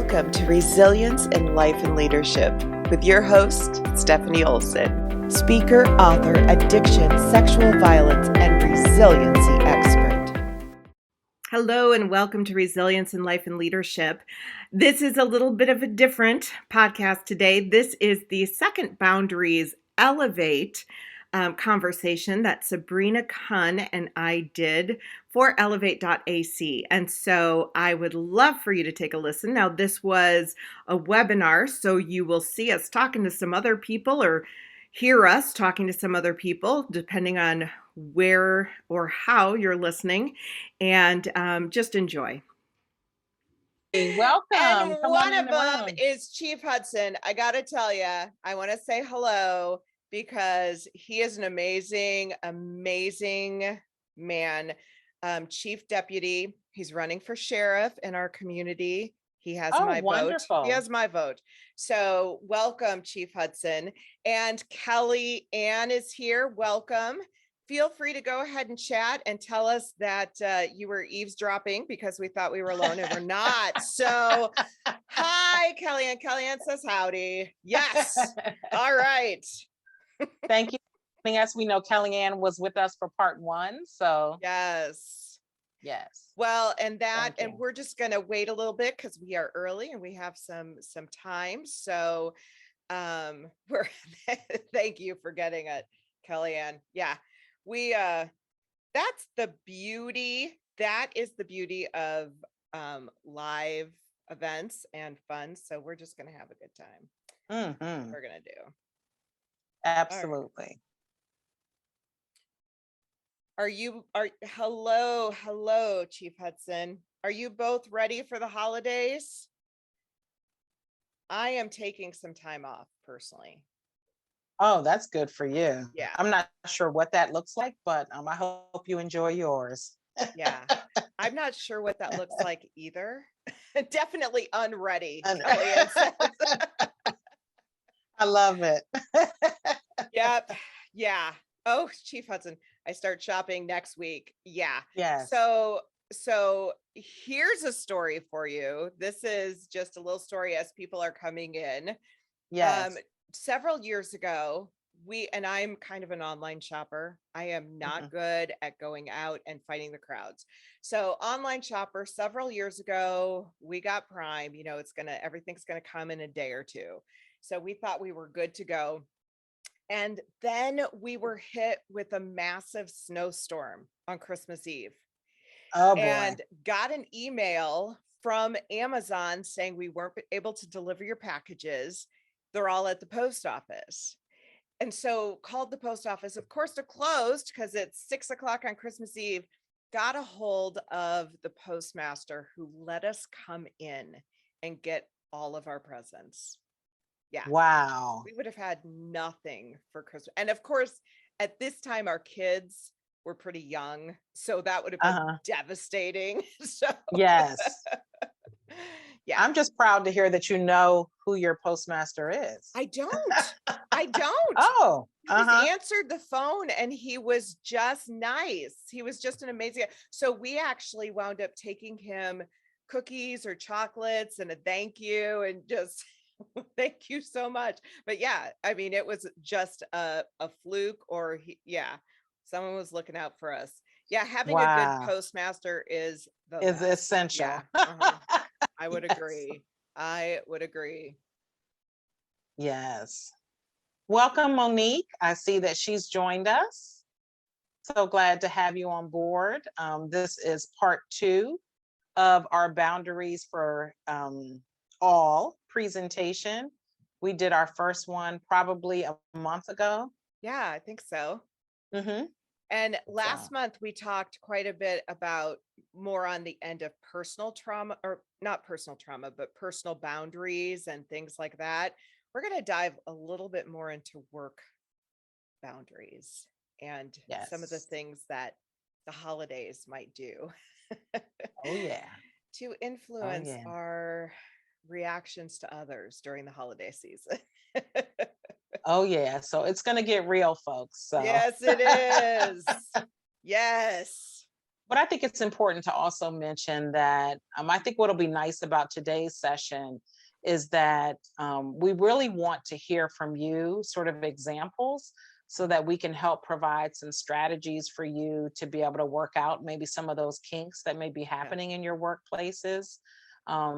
Welcome to Resilience in Life and Leadership with your host, Stephanie Olson, speaker, author, addiction, sexual violence, and resiliency expert. Hello, and welcome to Resilience in Life and Leadership. This is a little bit of a different podcast today. This is the second Boundaries Elevate conversation that Sabrina Kuhn and I did for Elevate.ac. And so I would love for you to take a listen. Now, this was a webinar, so you will see us talking to some other people or hear us talking to some other people, depending on where or how you're listening, and just enjoy. Welcome. And one of them is Chief Hudson. I got to tell you, I want to say hello because he is an amazing, amazing man. Chief Deputy. He's running for sheriff in our community. He has my vote. He has my vote. So welcome, Chief Hudson. And Kelly Ann is here. Welcome. Feel free to go ahead and chat and tell us that you were eavesdropping because we thought we were alone and we're not. So hi, Kellyanne. Kellyanne says howdy. Yes. All right. Thank you for joining us. We know Kellyanne was with us for part one. So yes. Well, and we're just going to wait a little bit because we are early and we have some time. So we're thank you for getting it, Kellyanne. Yeah. We that's the beauty. That is the beauty of live events and fun. So we're just going to have a good time. Mm-hmm. We're going to do. Absolutely. Hello, Chief Hudson. Are you both ready for the holidays? I am taking some time off personally. Oh, that's good for you. Yeah. I'm not sure what that looks like, but I hope you enjoy yours. Yeah. I'm not sure what that looks like either. Definitely unready. I love it. Yep. Yeah. Oh, Chief Hudson, I start shopping next week. Yeah. Yes. So here's a story for you. This is just a little story as people are coming in. Yes. Several years ago, I'm kind of an online shopper. I am not good at going out and fighting the crowds. So online shopper, several years ago, we got Prime, everything's going to come in a day or two. So we thought we were good to go. And then we were hit with a massive snowstorm on Christmas Eve. Oh, boy. And got an email from Amazon saying we weren't able to deliver your packages. They're all at the post office. And so called the post office. Of course, they're closed because it's 6:00 on Christmas Eve. Got a hold of the postmaster who let us come in and get all of our presents. Yeah. Wow. We would have had nothing for Christmas. And of course, at this time, our kids were pretty young. So that would have been devastating. So yes. Yeah. I'm just proud to hear that you know who your postmaster is. I don't. Oh. He just answered the phone and he was just nice. He was just an amazing. So we actually wound up taking him cookies or chocolates and a thank you and just thank you so much. But yeah, I mean, it was just a fluke or someone was looking out for us. Yeah, having a good postmaster is essential. Yeah. I would agree. I would agree. Yes. Welcome, Monique. I see that she's joined us. So glad to have you on board. This is part 2 of our Boundaries for All presentation. We did our first one probably a month ago. Yeah, I think so. And last month we talked quite a bit about more on the end of personal trauma, or not personal trauma, but personal boundaries and things like that. We're going to dive a little bit more into work boundaries and some of the things that the holidays might do. Oh yeah. To influence our reactions to others during the holiday season. Oh yeah. So it's going to get real, folks. So. Yes, it is. Yes. But I think it's important to also mention that I think what'll be nice about today's session is that we really want to hear from you, sort of examples, so that we can help provide some strategies for you to be able to work out maybe some of those kinks that may be happening in your workplaces.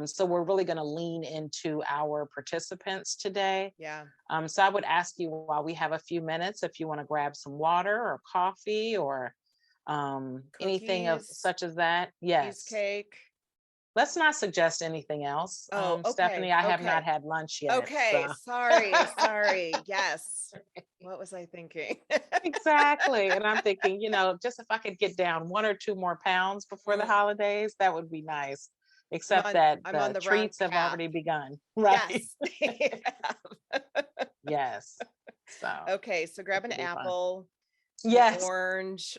So we're really going to lean into our participants today. Yeah. So I would ask you, while we have a few minutes, if you want to grab some water or coffee or anything of Cookies, such as that. Yes. cheesecake. Let's not suggest anything else. Oh, okay. Stephanie, I have Okay. not had lunch yet. Okay. So. Sorry. Yes. What was I thinking? Exactly. And I'm thinking, just if I could get down 1 or 2 more pounds before the holidays, that would be nice. Except that I'm on the the wrong treats have path. already begun. Right. Yes. Yes. So. Okay. So grab an apple. Yes. Orange.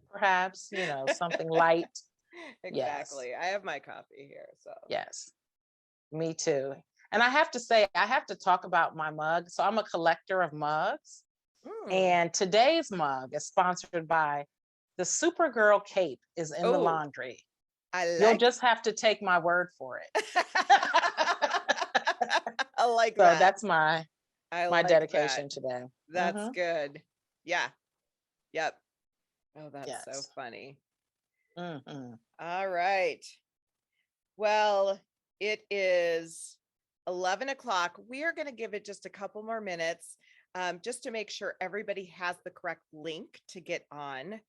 Perhaps, something light. Exactly. Yes. I have my coffee here. So yes, me too. And I have to say, I have to talk about my mug. So I'm a collector of mugs. And today's mug is sponsored by the Supergirl cape is in the laundry. You'll just have to take my word for it. I like so that. That's my like dedication that. today. That's good. Yeah. Yep. Oh, that's so funny. All right. Well, it is 11 o'clock. We are going to give it just a couple more minutes just to make sure everybody has the correct link to get on.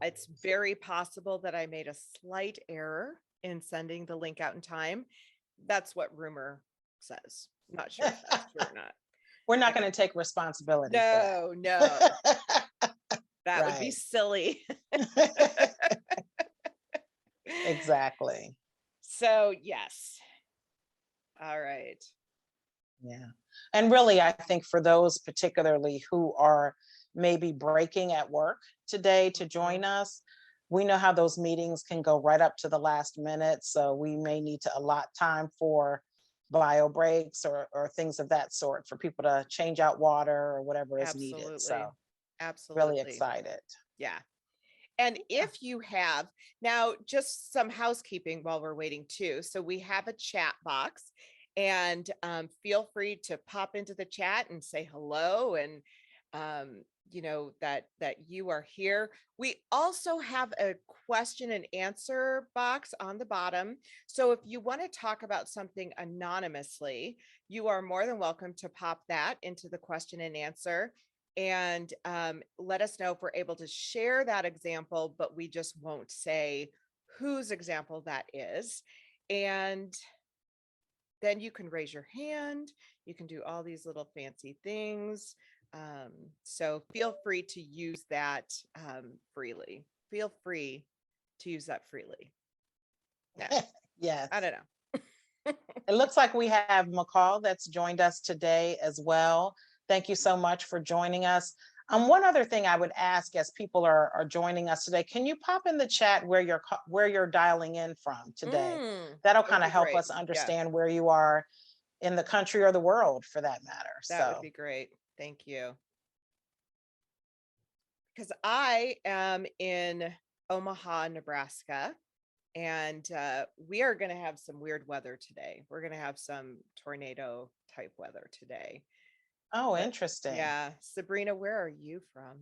It's very possible that I made a slight error in sending the link out in time. That's what rumor says. I'm not sure if that's true or not. We're not going to take responsibility. No. That would be silly. Exactly. So, yes. All right. Yeah. And really, I think for those particularly who are maybe breaking at work today to join us, we know how those meetings can go right up to the last minute. So we may need to allot time for bio breaks or things of that sort for people to change out water or whatever is needed. So really excited. Yeah. And if you have now, just some housekeeping while we're waiting too. So we have a chat box, and feel free to pop into the chat and say hello, and that you are here. We also have a question and answer box on the bottom. So if you want to talk about something anonymously, you are more than welcome to pop that into the question and answer. And let us know if we're able to share that example, but we just won't say whose example that is. And then you can raise your hand. You can do all these little fancy things. So feel free to use that freely. Feel free to use that freely. Yeah. Yes. I don't know. It looks like we have McCall that's joined us today as well. Thank you so much for joining us. One other thing I would ask as people are joining us today, can you pop in the chat where you're dialing in from today? That'll kind of help us understand where you are in the country or the world, for that matter. That would be great. Thank you. Because I am in Omaha, Nebraska, and we are going to have some weird weather today. We're going to have some tornado type weather today. Oh, interesting. Yeah. Sabrina, where are you from?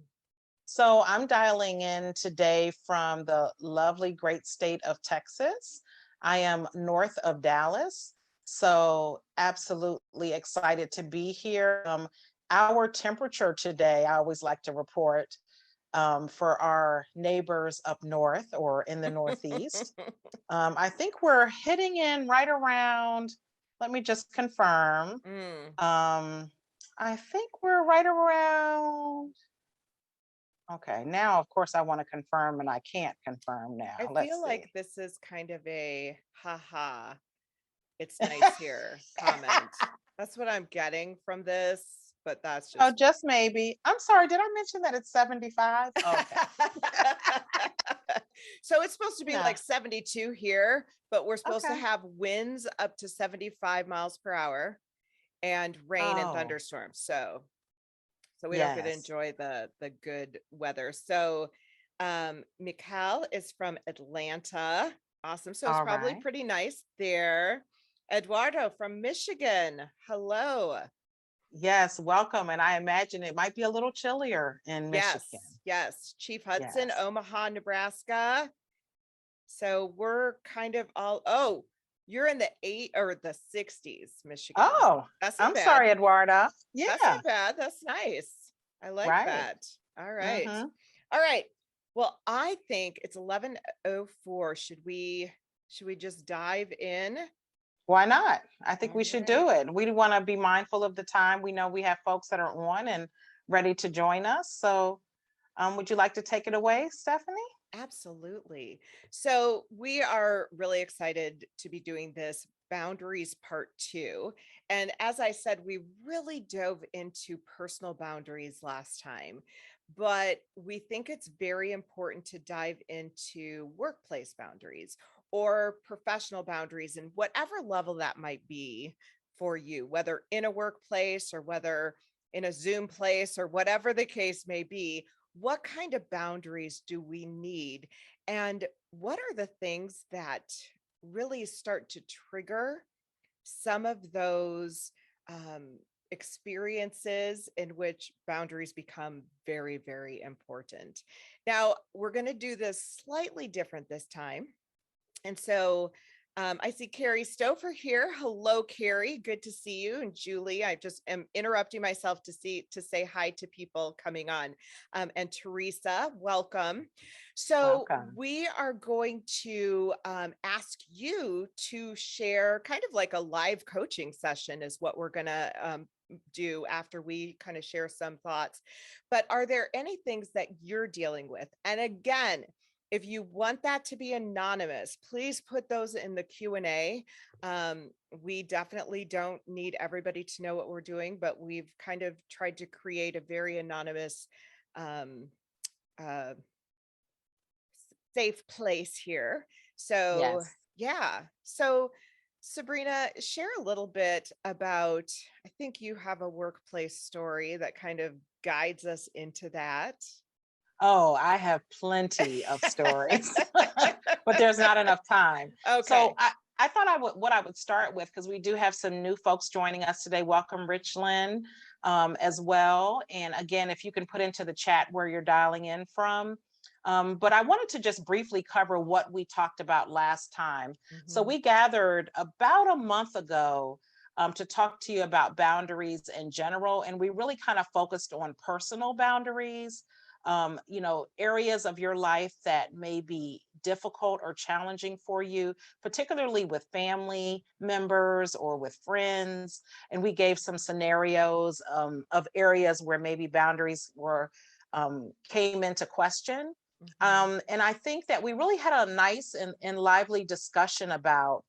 So I'm dialing in today from the lovely great state of Texas. I am north of Dallas. So absolutely excited to be here. Our temperature today, I always like to report for our neighbors up north or in the Northeast. I think we're hitting in right around, let me just confirm. I think we're right around. Okay, now of course I want to confirm and I can't confirm now. I feel like this is kind of a haha, it's nice here comment. That's what I'm getting from this, but that's just just maybe. I'm sorry, did I mention that it's 75? Okay. So it's supposed to be like 72 here, but we're supposed to have winds up to 75 miles per hour and rain and thunderstorms. So so we don't get to Yes. enjoy the good weather. So Mikal is from Atlanta. Awesome. So it's All probably right. pretty nice there. Eduardo from Michigan. Hello. Yes, welcome. And I imagine it might be a little chillier in Michigan. Yes. Chief Hudson, Yes. Omaha, Nebraska. So we're kind of all, you're in the 60s, Michigan. Oh, That's not I'm bad. sorry, Eduarda. That's Yeah, not bad. That's nice. I like right. that. All right. Mm-hmm. All right. Well, I think it's 11:04. Should we just dive in? Why not? I think All we should right. do it. We want to be mindful of the time. We know we have folks that are on and ready to join us. So would you like to take it away, Stephanie? Absolutely. So we are really excited to be doing this boundaries part 2. And as I said, we really dove into personal boundaries last time, but we think it's very important to dive into workplace boundaries or professional boundaries and whatever level that might be for you, whether in a workplace or whether in a Zoom place or whatever the case may be. What kind of boundaries do we need? And what are the things that really start to trigger some of those experiences in which boundaries become very, very important? Now, we're going to do this slightly different this time. And so I see Carrie Stouffer here. Hello, Carrie. Good to see you. And Julie, I just am interrupting myself to say hi to people coming on. And Teresa, welcome. So Welcome. we are going to ask you to share kind of like a live coaching session is what we're going to do after we kind of share some thoughts. But are there any things that you're dealing with? And again, if you want that to be anonymous, please put those in the Q&A. We definitely don't need everybody to know what we're doing, but we've kind of tried to create a very anonymous, safe place here. So Yes. yeah. So Sabrina, share a little bit about, I think you have a workplace story that kind of guides us into that. Oh, I have plenty of stories, but there's not enough time. Okay. So I thought what I would start with, because we do have some new folks joining us today. Welcome, Richland, as well. And again, if you can put into the chat where you're dialing in from. But I wanted to just briefly cover what we talked about last time. So we gathered about a month ago to talk to you about boundaries in general. And we really kind of focused on personal boundaries. Areas of your life that may be difficult or challenging for you, particularly with family members or with friends. And we gave some scenarios of areas where maybe boundaries were came into question. And I think that we really had a nice and lively discussion about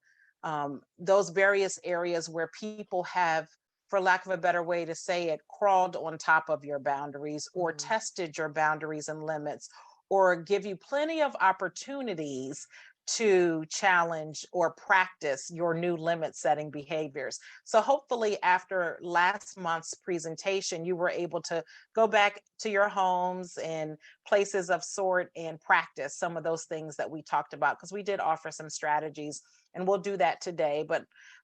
those various areas where people have, for lack of a better way to say it, crawled on top of your boundaries or tested your boundaries and limits, or give you plenty of opportunities to challenge or practice your new limit setting behaviors. So hopefully after last month's presentation, you were able to go back to your homes and places of sort and practice some of those things that we talked about, because we did offer some strategies, and we'll do that today.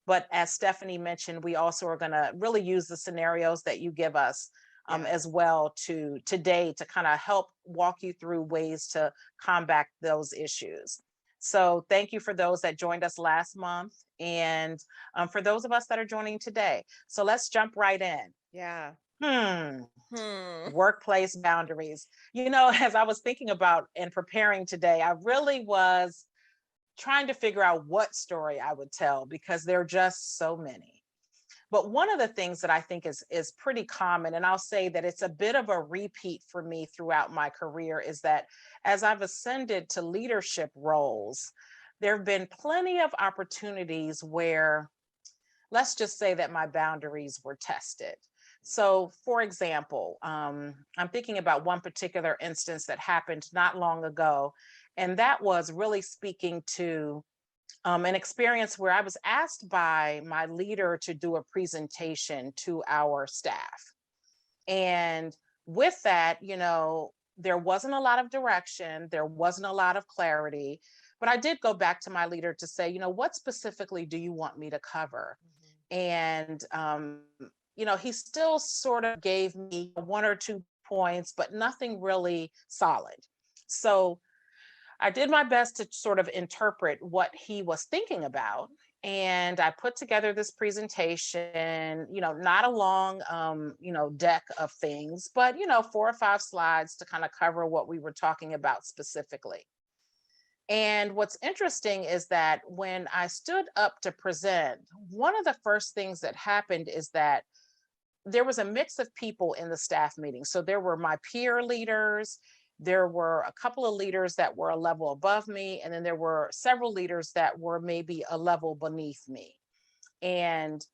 But as Stephanie mentioned, we also are going to really use the scenarios that you give us as well today to kind of help walk you through ways to combat those issues. So thank you for those that joined us last month, and for those of us that are joining today. So let's jump right in. Yeah. Workplace boundaries. As I was thinking about and preparing today, I really was trying to figure out what story I would tell, because there are just so many. But one of the things that I think is pretty common, and I'll say that it's a bit of a repeat for me throughout my career, is that as I've ascended to leadership roles, there have been plenty of opportunities where, let's just say that my boundaries were tested. So, for example, I'm thinking about one particular instance that happened not long ago, and that was really speaking to an experience where I was asked by my leader to do a presentation to our staff. And with that, there wasn't a lot of direction, there wasn't a lot of clarity, but I did go back to my leader to say, what specifically do you want me to cover? And, he still sort of gave me one or two points, but nothing really solid. So I did my best to sort of interpret what he was thinking about. And I put together this presentation, not a long, deck of things, but, 4 or 5 slides to kind of cover what we were talking about specifically. And what's interesting is that when I stood up to present, one of the first things that happened is that there was a mix of people in the staff meeting. So there were my peer leaders, there were a couple of leaders that were a level above me, and then there were several leaders that were maybe a level beneath me. And,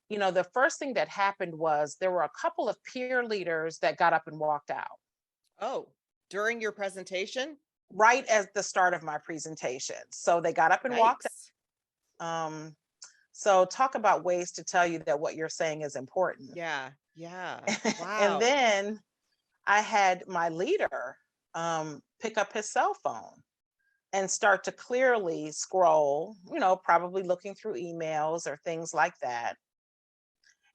the first thing that happened was there were a couple of peer leaders that got up and walked out. Oh, during your presentation? Right at the start of my presentation. So they got up and walked out. So talk about ways to tell you that what you're saying is important. Yeah. Wow. And then I had my leader pick up his cell phone and start to clearly scroll, probably looking through emails or things like that.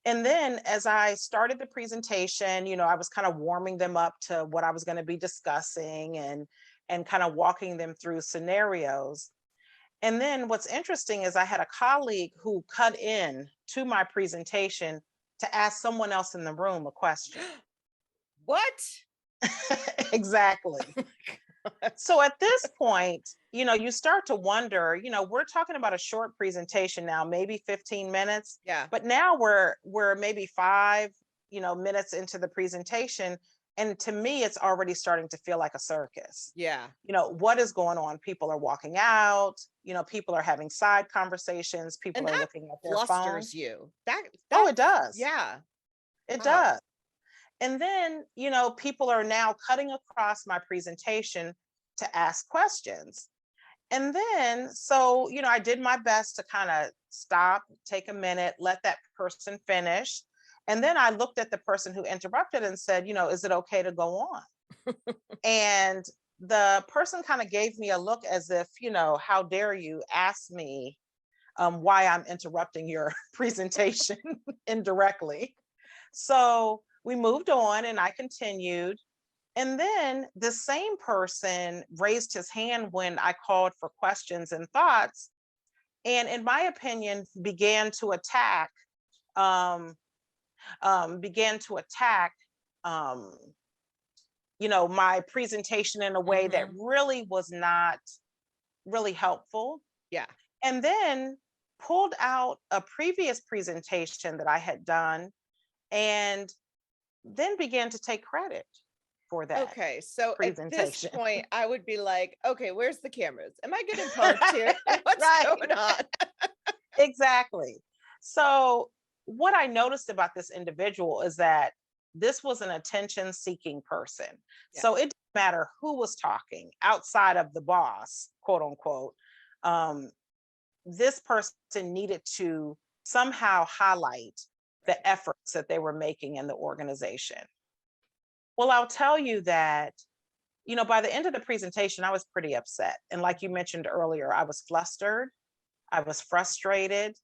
And then as I started the presentation, I was kind of warming them up to what I was going to be discussing and kind of walking them through scenarios. And then what's interesting is I had a colleague who cut in to my presentation to ask someone else in the room a question. What? Exactly. So at this point, you start to wonder, we're talking about a short presentation now, maybe 15 minutes. Yeah. But now we're maybe 5, minutes into the presentation. And to me, it's already starting to feel like a circus. Yeah. What is going on? People are walking out, people are having side conversations, people are looking at their phones. You. Oh, it does. Yeah. It does. And then, people are now cutting across my presentation to ask questions. And then, so, I did my best to kind of stop, take a minute, let that person finish. And then I looked at the person who interrupted and said, is it okay to go on? And the person kind of gave me a look as if, how dare you ask me why I'm interrupting your presentation indirectly. So we moved on and I continued. And then the same person raised his hand when I called for questions and thoughts. And in my opinion, began to attack my presentation in a way that really was not really helpful. Yeah. And then pulled out a previous presentation that I had done and then began to take credit for that. Okay, so at this point, I would be like, okay, where's the cameras? Am I getting punked here? What's going on? Exactly. So what I noticed about this individual is that this was an attention-seeking person. Yeah. So it didn't matter who was talking outside of the boss, quote unquote. This person needed to somehow highlight the efforts that they were making in the organization. Well, I'll tell you that, by the end of the presentation, I was pretty upset. And like you mentioned earlier, I was flustered, I was frustrated,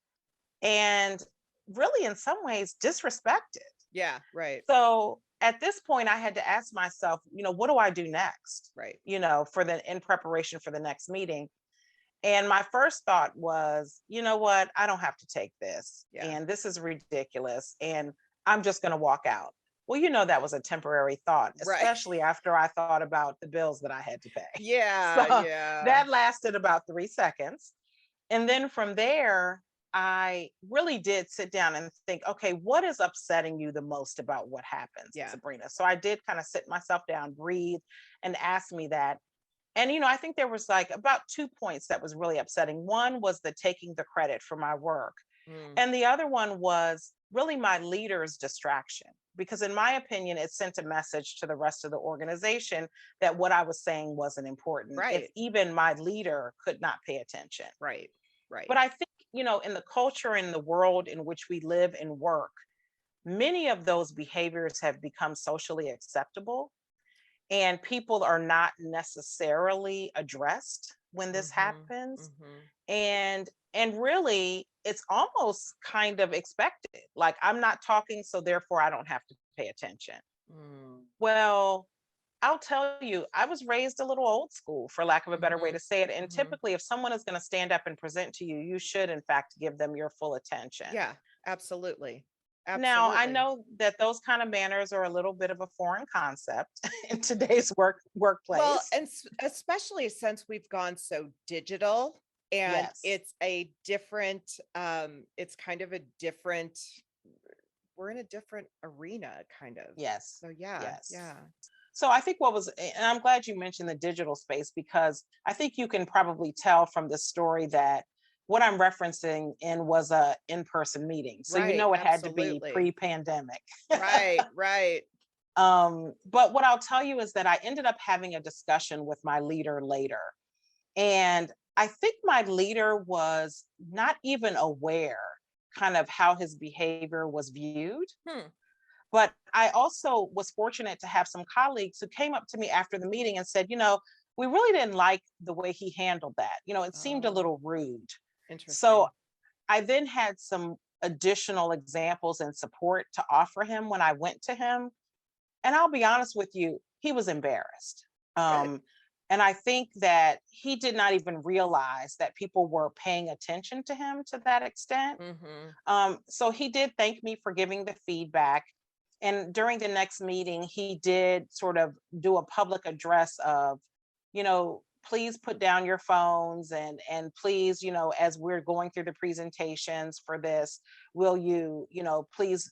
and really in some ways disrespected. Yeah, right. So at this point, I had to ask myself, what do I do next? Right. In preparation for the next meeting. And my first thought was, you know what? I don't have to take this. Yeah. And this is ridiculous. And I'm just going to walk out. Well, that was a temporary thought, especially after I thought about the bills that I had to pay. Yeah. So yeah. That lasted about 3 seconds. And then from there, I really did sit down and think, okay, what is upsetting you the most about what happens, Sabrina? So I did kind of sit myself down, breathe, and ask me that. And, I think there was like about 2 points that was really upsetting. One was the taking the credit for my work. And the other one was really my leader's distraction, because in my opinion, it sent a message to the rest of the organization that what I was saying wasn't important. Right. If even my leader could not pay attention. Right. But I think, in the culture, in the world in which we live and work, many of those behaviors have become socially acceptable, and people are not necessarily addressed when this happens. And really, it's almost kind of expected. Like, I'm not talking, so therefore I don't have to pay attention. Well, I'll tell you, I was raised a little old school, for lack of a better way to say it. And typically, if someone is going to stand up and present to you, you should, in fact, give them your full attention. Yeah, absolutely. Now, I Absolutely. know that those kind of manners are a little bit of a foreign concept in today's workplace. Well, and especially since we've gone so digital, and Yes. it's a different, it's kind of a different, we're in a different arena, kind of. Yes. So yeah, Yes. yeah. So I think and I'm glad you mentioned the digital space, because I think you can probably tell from the story that what I'm referencing was a in-person meeting. So you Right, know it had to be absolutely. pre-pandemic. Right, right. But what I'll tell you is that I ended up having a discussion with my leader later. And I think my leader was not even aware kind of how his behavior was viewed. But I also was fortunate to have some colleagues who came up to me after the meeting and said, we really didn't like the way he handled that. It seemed a little rude. Interesting. So I then had some additional examples and support to offer him when I went to him. And I'll be honest with you, he was embarrassed. And I think that he did not even realize that people were paying attention to him to that extent. So he did thank me for giving the feedback. And during the next meeting, he did sort of do a public address of, please put down your phones, and please, as we're going through the presentations for this, will you, please,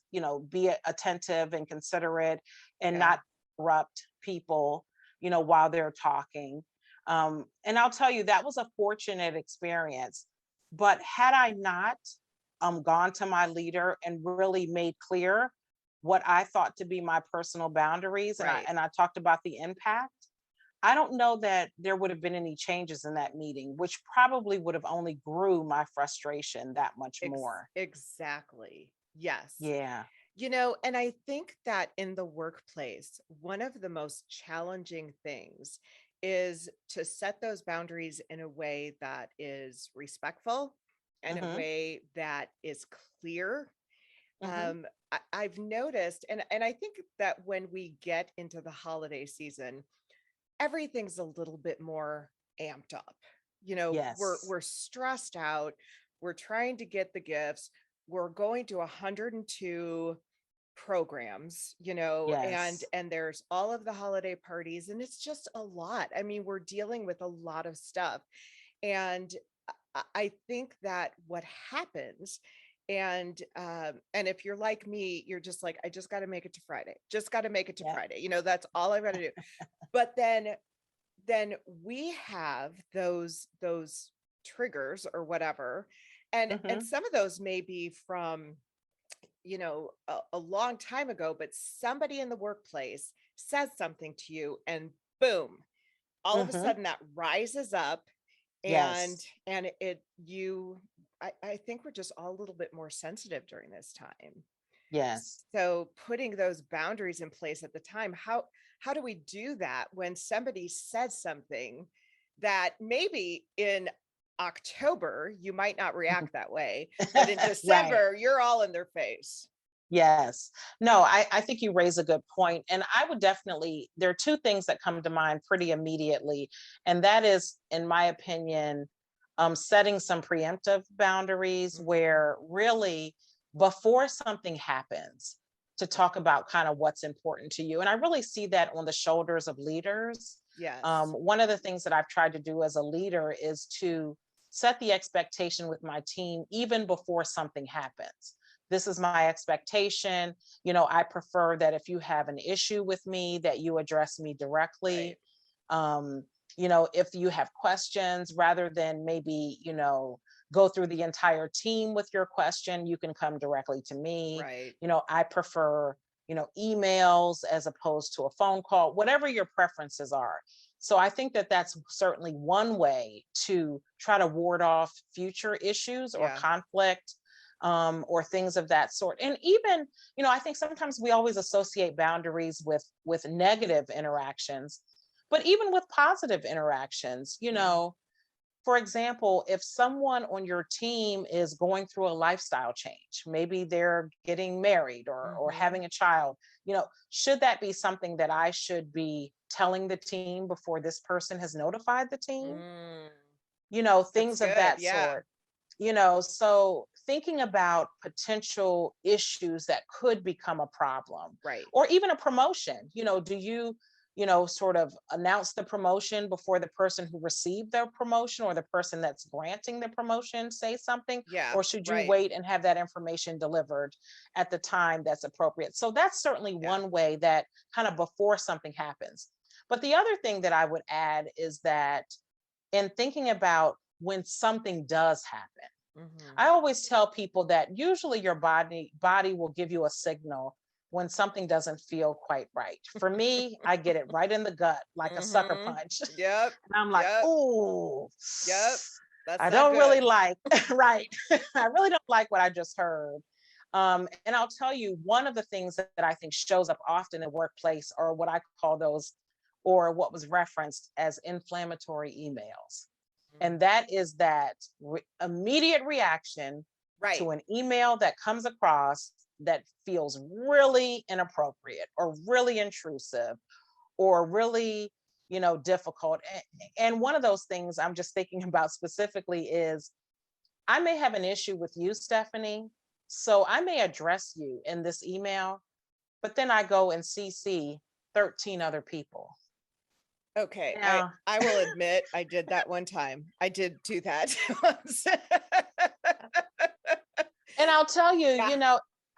be attentive and considerate and not interrupt people, while they're talking. And I'll tell you, that was a fortunate experience. But had I not gone to my leader and really made clear what I thought to be my personal boundaries, and I talked about the impact, I don't know that there would have been any changes in that meeting, which probably would have only grew my frustration that much more. Exactly. Yes. Yeah. And I think that in the workplace, one of the most challenging things is to set those boundaries in a way that is respectful and a way that is clear. I've noticed, and I think that when we get into the holiday season, everything's a little bit more amped up. Yes. We're stressed out. We're trying to get the gifts. We're going to 102 programs, Yes. and there's all of the holiday parties, and it's just a lot. I mean, we're dealing with a lot of stuff. And I think that what happens, and if you're like me, you're just like, I just got to make it to Friday. Just got to make it to Friday. That's all I've got to do. But then we have those triggers or whatever. And some of those may be from, a long time ago, but somebody in the workplace says something to you, and boom, all of a sudden that rises up. And I think we're just all a little bit more sensitive during this time. Yes. So putting those boundaries in place at the time, how do we do that when somebody says something that maybe in October you might not react that way, but in December you're all in their face? Yes. No, I think you raise a good point. And I would definitely, there are two things that come to mind pretty immediately. And that is, in my opinion, setting some preemptive boundaries where really before something happens, to talk about kind of what's important to you. And I really see that on the shoulders of leaders. Yes. One of the things that I've tried to do as a leader is to set the expectation with my team even before something happens. This is my expectation. I prefer that if you have an issue with me, that you address me directly. If you have questions, rather than maybe, go through the entire team with your question, you can come directly to me. I prefer, emails as opposed to a phone call, whatever your preferences are. So I think that that's certainly one way to try to ward off future issues or conflict. or things of that sort. And even, I think sometimes we always associate boundaries with negative interactions, but even with positive interactions, for example, if someone on your team is going through a lifestyle change, maybe they're getting married or having a child, should that be something that I should be telling the team before this person has notified the team? Things of that sort. So thinking about potential issues that could become a problem, right? Or even a promotion, do you, sort of announce the promotion before the person who received the promotion or the person that's granting the promotion say something? Yeah. Or should you wait and have that information delivered at the time that's appropriate? So that's certainly one way that kind of before something happens. But the other thing that I would add is that in thinking about when something does happen, I always tell people that usually your body will give you a signal when something doesn't feel quite right. For me, I get it right in the gut, like a sucker punch. Yep. And I'm like, oh, yep. That's I don't really like, right. I really don't like what I just heard. And I'll tell you, one of the things that I think shows up often in the workplace are what I call those, or what was referenced as inflammatory emails. And that is that immediate reaction to an email that comes across that feels really inappropriate or really intrusive or really, difficult. And one of those things I'm just thinking about specifically is I may have an issue with you, Stephanie. So I may address you in this email, but then I go and CC 13 other people. Okay, I will admit I did that one time. I did do that once. And I'll tell you,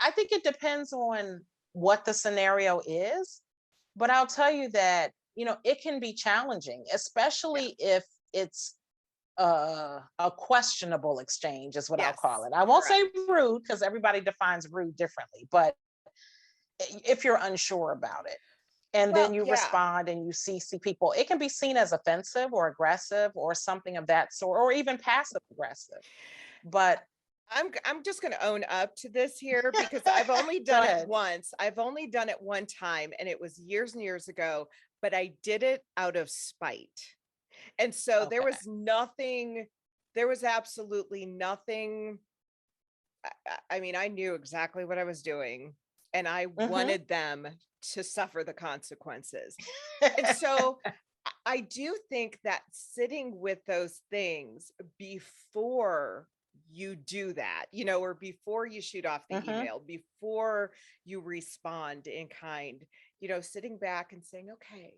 I think it depends on what the scenario is, but I'll tell you that, it can be challenging, especially if it's a questionable exchange is what I'll call it. I won't say rude because everybody defines rude differently, but if you're unsure about it. And then you respond and you see people, it can be seen as offensive or aggressive or something of that sort, or even passive aggressive. But I'm just going to own up to this here because I've only done it once. I've only done it one time, and it was years and years ago, but I did it out of spite. And so there was absolutely nothing. I mean, I knew exactly what I was doing, and I wanted them to suffer the consequences. And so I do think that sitting with those things before you do that, or before you shoot off the email, before you respond in kind, sitting back and saying, okay,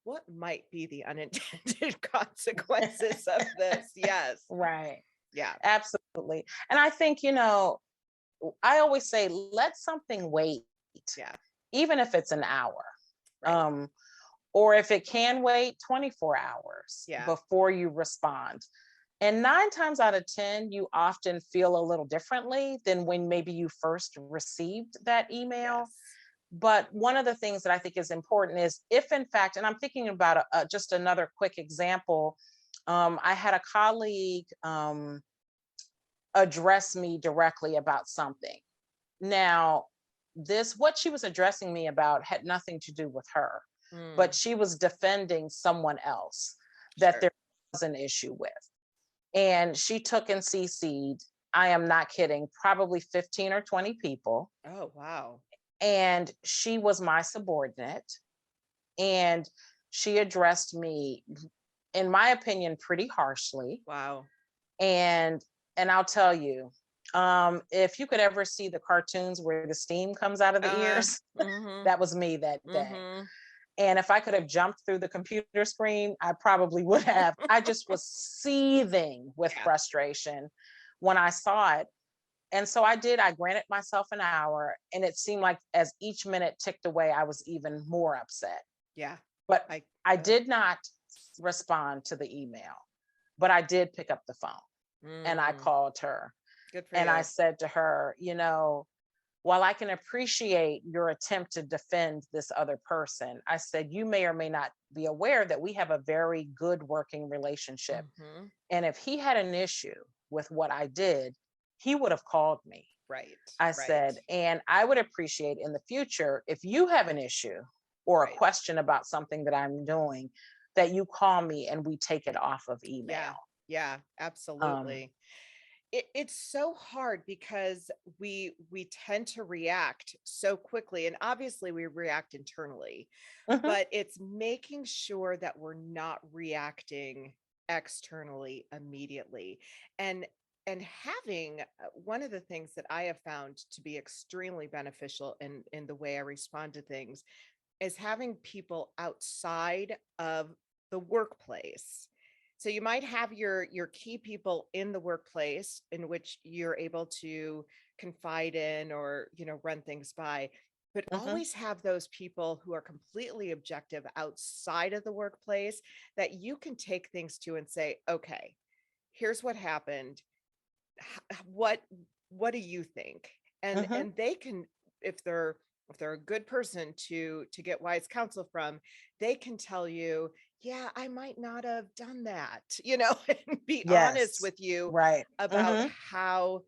what might be the unintended consequences of this? Yes. Right. Yeah, absolutely. And I think, I always say, let something wait. Yeah. Even if it's an hour, or if it can wait 24 hours before you respond. And 9 times out of 10, you often feel a little differently than when maybe you first received that email. Yes. But one of the things that I think is important is if in fact, and I'm thinking about just another quick example, I had a colleague address me directly about something. Now, what she was addressing me about had nothing to do with her, but she was defending someone else that there was an issue with. And she took and CC'd, I am not kidding, probably 15 or 20 people. Oh, wow. And she was my subordinate. And she addressed me, in my opinion, pretty harshly. Wow. And I'll tell you, if you could ever see the cartoons where the steam comes out of the ears, that was me that day. And if I could have jumped through the computer screen, I probably would have. I just was seething with frustration when I saw it. And so I granted myself an hour, and it seemed like as each minute ticked away, I was even more upset. Yeah. But I did not respond to the email, but I did pick up the phone and I called her. Good for and you. I said to her, while I can appreciate your attempt to defend this other person, I said, you may or may not be aware that we have a very good working relationship. And if he had an issue with what I did, he would have called me. Right. I said, and I would appreciate in the future, if you have an issue or a question about something that I'm doing, that you call me and we take it off of email. Yeah, absolutely. It's so hard because we tend to react so quickly, and obviously we react internally, but it's making sure that we're not reacting externally immediately. And having one of the things that I have found to be extremely beneficial in the way I respond to things is having people outside of the workplace. So you might have your key people in the workplace in which you're able to confide in or, run things by, but always have those people who are completely objective outside of the workplace that you can take things to and say, okay, here's what happened. What do you think? And they can, if they're a good person to get wise counsel from, they can tell you, yeah, I might not have done that, and be honest with you about how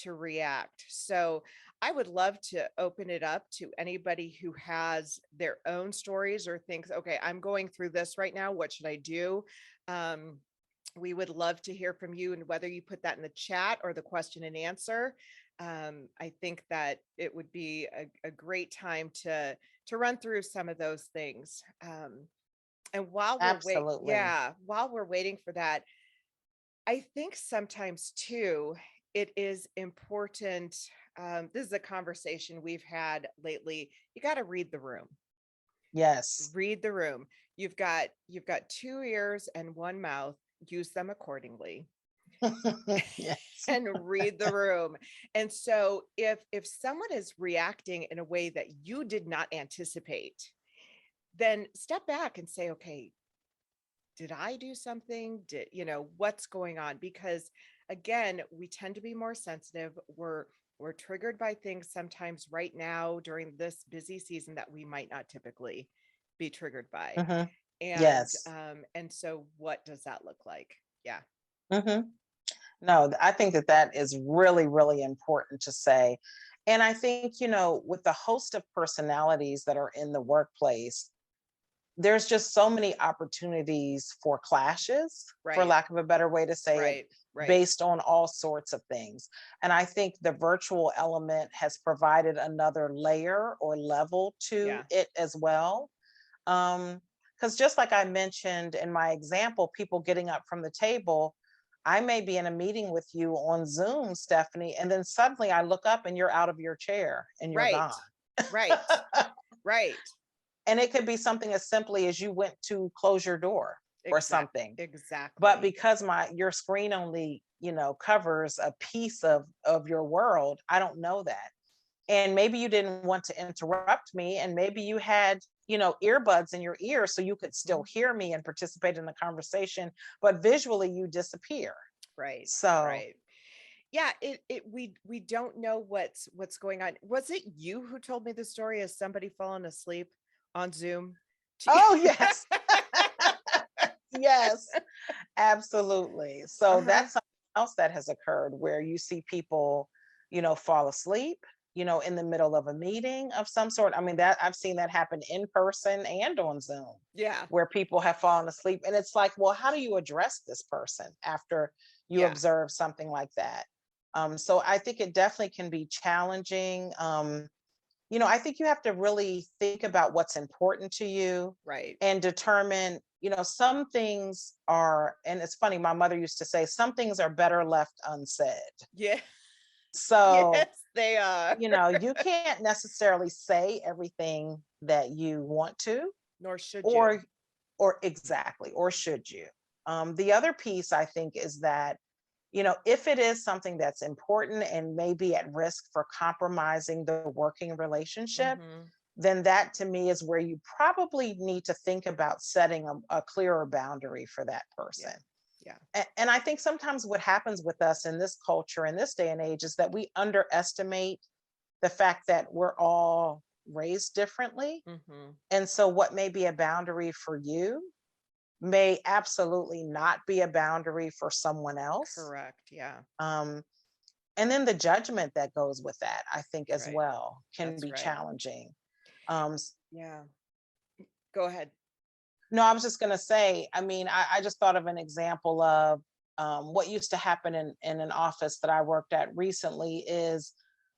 to react. So I would love to open it up to anybody who has their own stories or thinks, okay, I'm going through this right now. What should I do? We would love to hear from you, and whether you put that in the chat or the question and answer. I think that it would be a great time to run through some of those things. And while we're waiting for that, I think sometimes too, it is important. This is a conversation we've had lately. You got to read the room. Yes. Read the room. You've got 2 ears and 1 mouth. Use them accordingly. Yes. And read the room. And so if someone is reacting in a way that you did not anticipate, then step back and say, okay, did I do something? What's going on? Because again, we tend to be more sensitive. We're triggered by things sometimes right now during this busy season that we might not typically be triggered by. And so what does that look like? Yeah. No, I think that is really, really important to say. And I think, with the host of personalities that are in the workplace, there's just so many opportunities for clashes, for lack of a better way to say it, based on all sorts of things. And I think the virtual element has provided another layer or level to it as well. Because just like I mentioned in my example, people getting up from the table, I may be in a meeting with you on Zoom, Stephanie, and then suddenly I look up and you're out of your chair and you're gone. Right. And it could be something as simply as you went to close your door or something. Exactly. But because your screen only, covers a piece of your world, I don't know that. And maybe you didn't want to interrupt me, and maybe you had, earbuds in your ear so you could still hear me and participate in the conversation, but visually you disappear. Right. So yeah, we don't know what's going on. Was it you who told me the story of somebody falling asleep on Zoom? Oh, yes. Yes, absolutely. So that's something else that has occurred, where you see people, fall asleep, in the middle of a meeting of some sort. I mean, that I've seen that happen in person and on Zoom. Yeah. Where people have fallen asleep. And it's like, well, how do you address this person after you observe something like that? So I think it definitely can be challenging. I think you have to really think about what's important to you. Right. And determine, some things are, and it's funny, my mother used to say, some things are better left unsaid. Yeah. So yes, they are. You can't necessarily say everything that you want to, nor should you. Or exactly, or should you. The other piece, I think, is that, if it is something that's important and may be at risk for compromising the working relationship, then that to me is where you probably need to think about setting a clearer boundary for that person. Yeah. And I think sometimes what happens with us in this culture, in this day and age, is that we underestimate the fact that we're all raised differently. And so what may be a boundary for you may absolutely not be a boundary for someone else. Correct. Yeah. And And then the judgment that goes with that, I think as Right. well can That's be right. challenging. Yeah. Go ahead. No, I was just going to say, I mean, I just thought of an example of what used to happen in an office that I worked at recently is,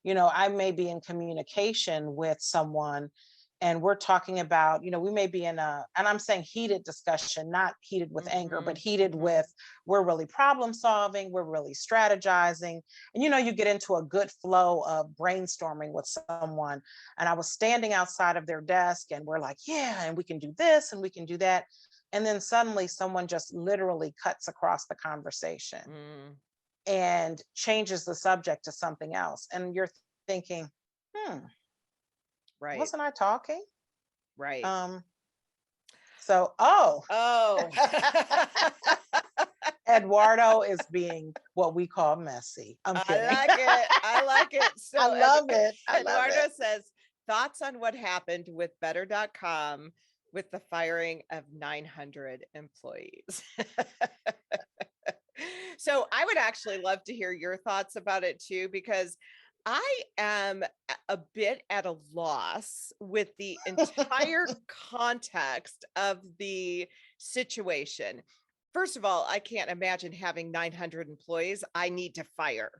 you know, I may be in communication with someone and we're talking about, you know, we may be in and I'm saying heated discussion, not heated with anger, but heated with, we're really problem solving, we're really strategizing. And, you know, you get into a good flow of brainstorming with someone. And I was standing outside of their desk and we're like, yeah, and we can do this and we can do that. And then suddenly someone just literally cuts across the conversation and changes the subject to something else. And you're thinking, Right. wasn't I talking? Right. Oh. Eduardo is being what we call messy. I'm kidding. I like it. So I love it. Eduardo says, thoughts on what happened with Better.com with the firing of 900 employees. So I would actually love to hear your thoughts about it too, because I am a bit at a loss with the entire context of the situation. First of all, I can't imagine having 900 employees I need to fire.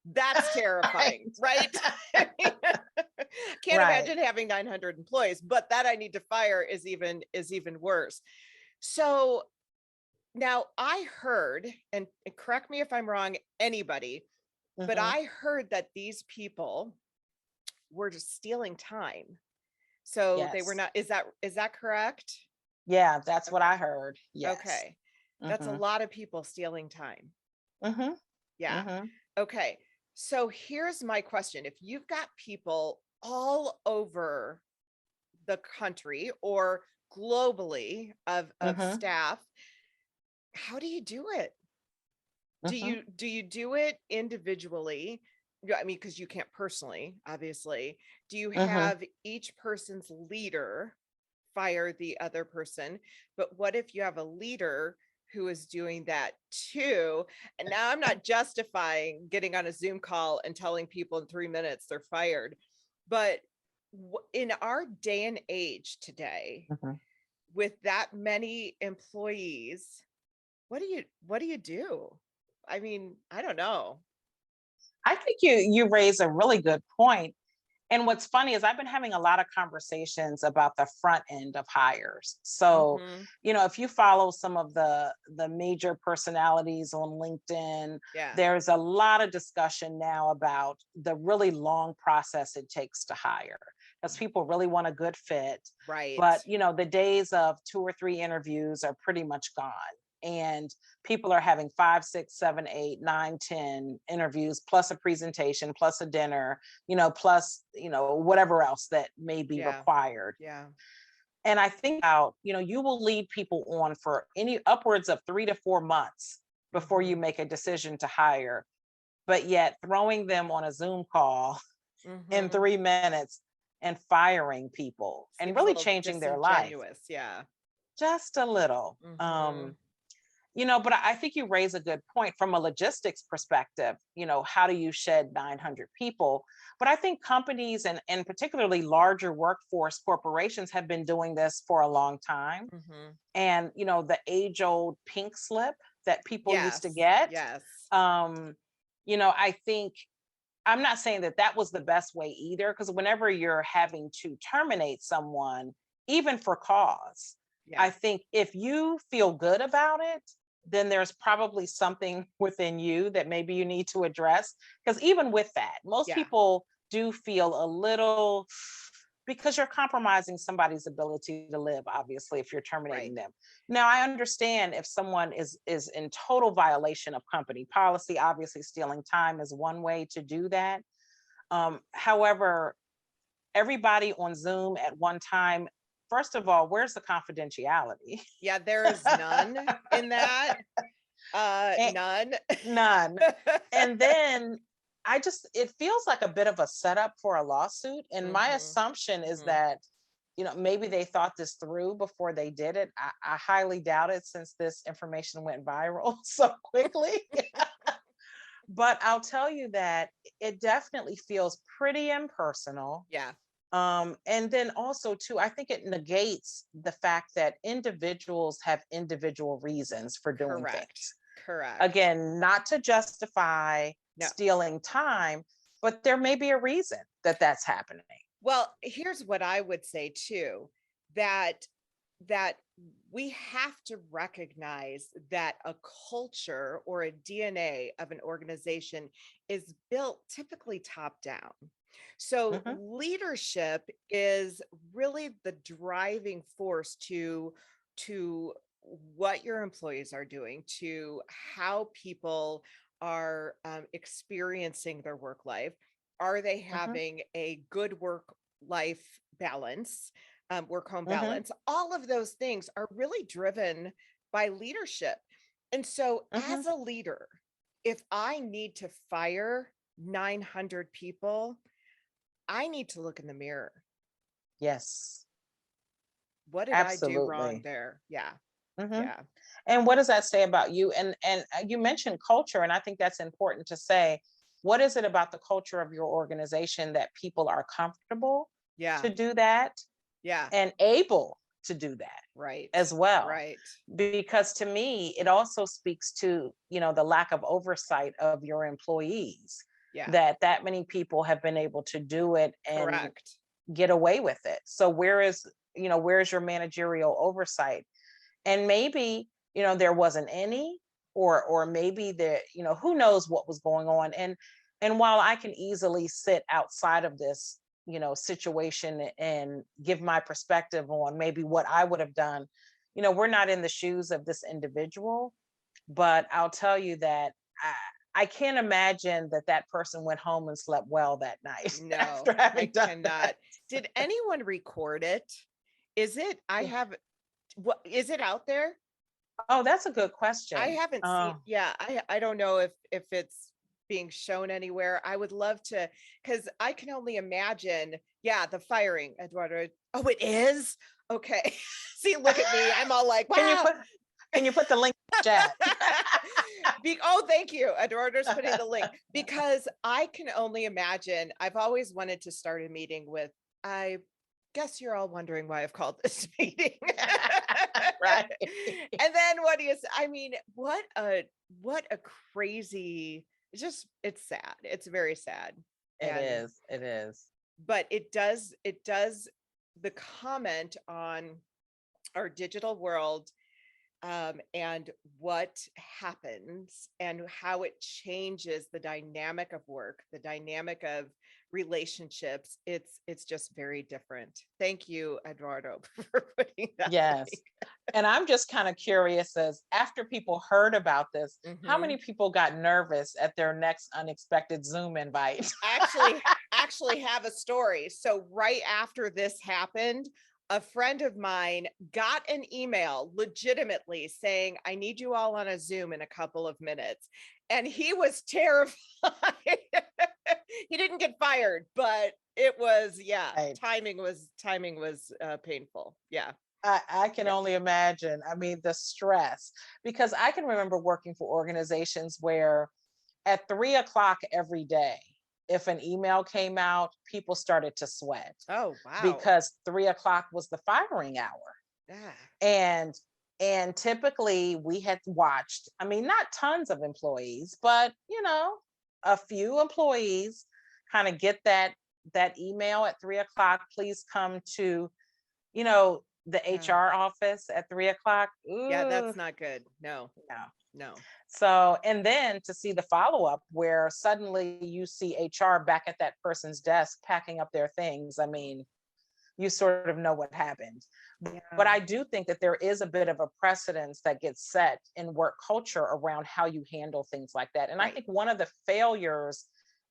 That's terrifying, right? Can't imagine having 900 employees, but that I need to fire is even worse. So now I heard, and correct me if I'm wrong, anybody, but I heard that these people were just stealing time. So they were not, is that correct? Yeah, that's what I heard. Yes. Okay. That's a lot of people stealing time. Yeah. Okay. So here's my question. If you've got people all over the country or globally of staff, how do you do it? Do you do it individually? I mean, because you can't personally, obviously. Do you have each person's leader fire the other person? But what if you have a leader who is doing that too? And now I'm not justifying getting on a Zoom call and telling people in 3 minutes they're fired. But in our day and age today, with that many employees, what do you do? I mean, I don't know. I think you raise a really good point. And what's funny is I've been having a lot of conversations about the front end of hires. So, you know, if you follow some of the major personalities on LinkedIn, there's a lot of discussion now about the really long process it takes to hire, because people really want a good fit. Right. But, you know, the days of 2 or 3 interviews are pretty much gone. And people are having 5, 6, 7, 8, 9, 10 interviews, plus a presentation, plus a dinner, you know, plus, you know, whatever else that may be required. Yeah. And I think about, you know, you will lead people on for any upwards of 3 to 4 months before you make a decision to hire. But yet throwing them on a Zoom call in 3 minutes and firing people and really changing their life. Yeah. Just a little. You know, but I think you raise a good point from a logistics perspective. You know, how do you shed 900 people? But I think companies and particularly larger workforce corporations have been doing this for a long time. And, you know, the age old pink slip that people used to get. You know, I think, I'm not saying that was the best way either, because whenever you're having to terminate someone, even for cause, I think if you feel good about it, then there's probably something within you that maybe you need to address. Because even with that, most people do feel a little, because you're compromising somebody's ability to live, obviously, if you're terminating them. Now, I understand if someone is in total violation of company policy, obviously stealing time is one way to do that. However, everybody on Zoom at one time, first of all, where's the confidentiality? Yeah, there is none in that. None. And then it feels like a bit of a setup for a lawsuit. And my assumption is that, you know, maybe they thought this through before they did it. I highly doubt it, since this information went viral so quickly. But I'll tell you that it definitely feels pretty impersonal. Yeah. And then also too, I think it negates the fact that individuals have individual reasons for doing things. Correct. Again, not to justify stealing time, but there may be a reason that that's happening. Well, here's what I would say too, that we have to recognize that a culture or a DNA of an organization is built typically top down. So leadership is really the driving force to what your employees are doing, to how people are experiencing their work life. Are they having a good work life balance, work home balance? All of those things are really driven by leadership. And so as a leader, if I need to fire 900 people, I need to look in the mirror. Yes. What did I do wrong there? Yeah. Yeah. And what does that say about you? And you mentioned culture, and I think that's important to say. What is it about the culture of your organization that people are comfortable to do that? Yeah. And able to do that. Right. As well. Right. Because to me, it also speaks to, the lack of oversight of your employees. Yeah. That many people have been able to do it and Correct. get away with it. So where's your managerial oversight? And maybe, there wasn't any, or maybe there, who knows what was going on. And while I can easily sit outside of this, situation and give my perspective on maybe what I would have done, we're not in the shoes of this individual, but I'll tell you that I can't imagine that person went home and slept well that night. No, I cannot. That. Did anyone record it? Is it, what is it out there? Oh, that's a good question. I haven't seen. Yeah, I don't know if it's being shown anywhere. I would love to, because I can only imagine. Yeah, the firing, Eduardo. Oh, it is? Okay. See, look at me. I'm all like, wow. Can you put the link in the chat? Oh, thank you. Eduardo's putting the link, because I can only imagine. I've always wanted to start a meeting with, I guess you're all wondering why I've called this meeting. Right. And then what do you say? I mean, what a crazy, it's sad. It's very sad. It is. But it does, the comment on our digital world, and what happens and how it changes the dynamic of work, the dynamic of relationships. It's just very different. Thank you, Eduardo, for putting that. Yes. And I'm just kind of curious, as after people heard about this, how many people got nervous at their next unexpected Zoom invite? actually have a story. So right after this happened, a friend of mine got an email legitimately saying, I need you all on a Zoom in a couple of minutes. And he was terrified. He didn't get fired, but it was, right. Timing was painful. Yeah. I can only imagine. I mean, the stress, because I can remember working for organizations where at 3:00 every day, if an email came out, people started to sweat. Oh, wow. Because 3:00 was the firing hour. Yeah. And typically we had watched, I mean, not tons of employees, but a few employees kind of get that email at 3:00, please come to, the HR office at 3:00. Yeah, that's not good. No. So, and then to see the follow-up where suddenly you see HR back at that person's desk packing up their things. I mean, you sort of know what happened. Yeah. But I do think that there is a bit of a precedence that gets set in work culture around how you handle things like that. And right. I think one of the failures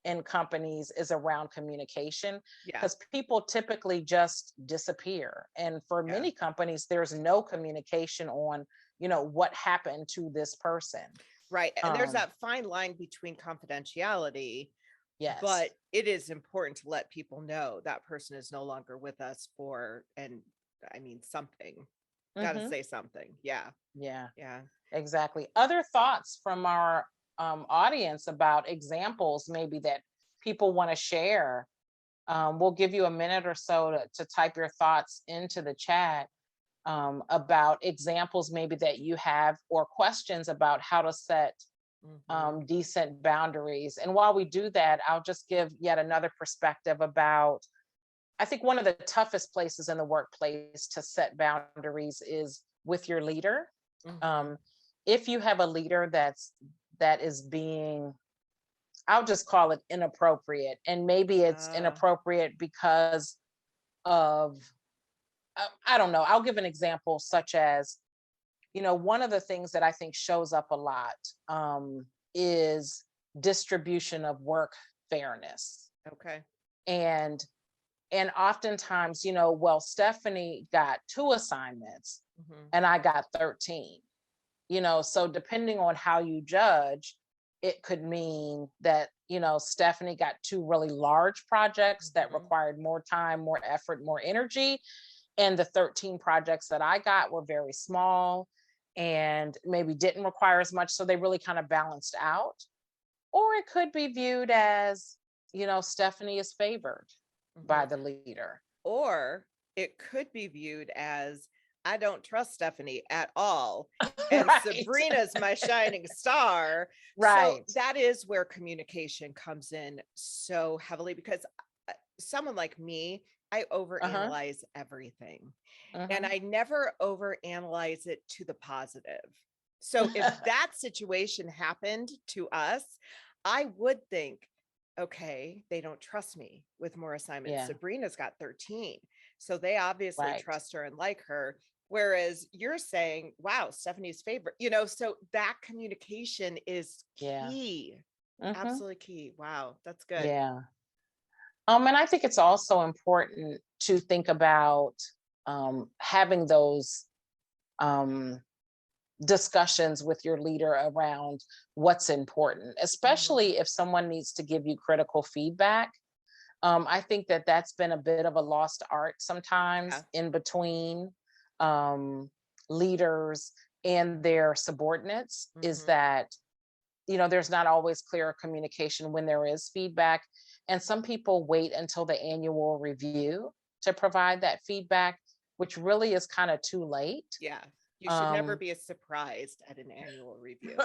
in companies is around communication, because people typically just disappear. And for many companies, there's no communication on, what happened to this person. Right. And there's that fine line between confidentiality. Yes. But it is important to let people know that person is no longer with us something. Got to say something. Yeah. Exactly. Other thoughts from our audience about examples maybe that people want to share. We'll give you a minute or so to type your thoughts into the chat about examples maybe that you have, or questions about how to set decent boundaries. And while we do that, I'll just give yet another perspective about, I think one of the toughest places in the workplace to set boundaries is with your leader. If you have a leader that is being, I'll just call it inappropriate, and maybe it's inappropriate because of, I don't know. I'll give an example such as, one of the things that I think shows up a lot is distribution of work fairness. Okay. And oftentimes, well, Stephanie got 2 assignments and I got 13, so depending on how you judge, it could mean that, Stephanie got 2 really large projects that required more time, more effort, more energy. And the 13 projects that I got were very small and maybe didn't require as much. So they really kind of balanced out. Or it could be viewed as, Stephanie is favored by the leader. Or it could be viewed as, I don't trust Stephanie at all. And Sabrina's my shining star. Right. So that is where communication comes in so heavily, because someone like me, I overanalyze everything. And I never overanalyze it to the positive. So if that situation happened to us, I would think, okay, they don't trust me with more assignments. Yeah. Sabrina's got 13. So they obviously trust her and like her. Whereas you're saying, wow, Stephanie's favorite, so that communication is key. Absolutely key. Wow. That's good. Yeah. And I think it's also important to think about having those discussions with your leader around what's important, especially if someone needs to give you critical feedback. I think that that's been a bit of a lost art sometimes in between leaders and their subordinates, is that, there's not always clear communication when there is feedback. And some people wait until the annual review to provide that feedback, which really is kind of too late. Yeah. You should never be surprised at an annual review.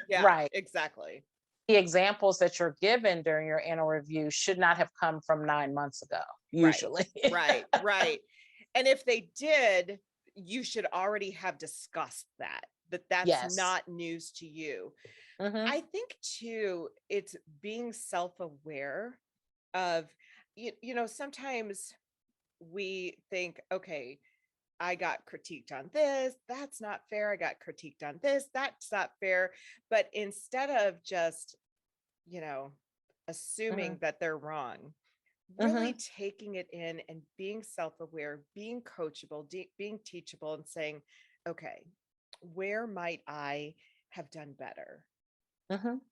Yeah, right. Exactly. The examples that you're given during your annual review should not have come from 9 months ago, usually. Right. And if they did, you should already have discussed that's not news to you. I think too, it's being self-aware of, sometimes we think, okay, I got critiqued on this, that's not fair. I got critiqued on this, that's not fair. But instead of just, assuming that they're wrong, really taking it in and being self-aware, being coachable, being teachable, and saying, okay, where might I have done better?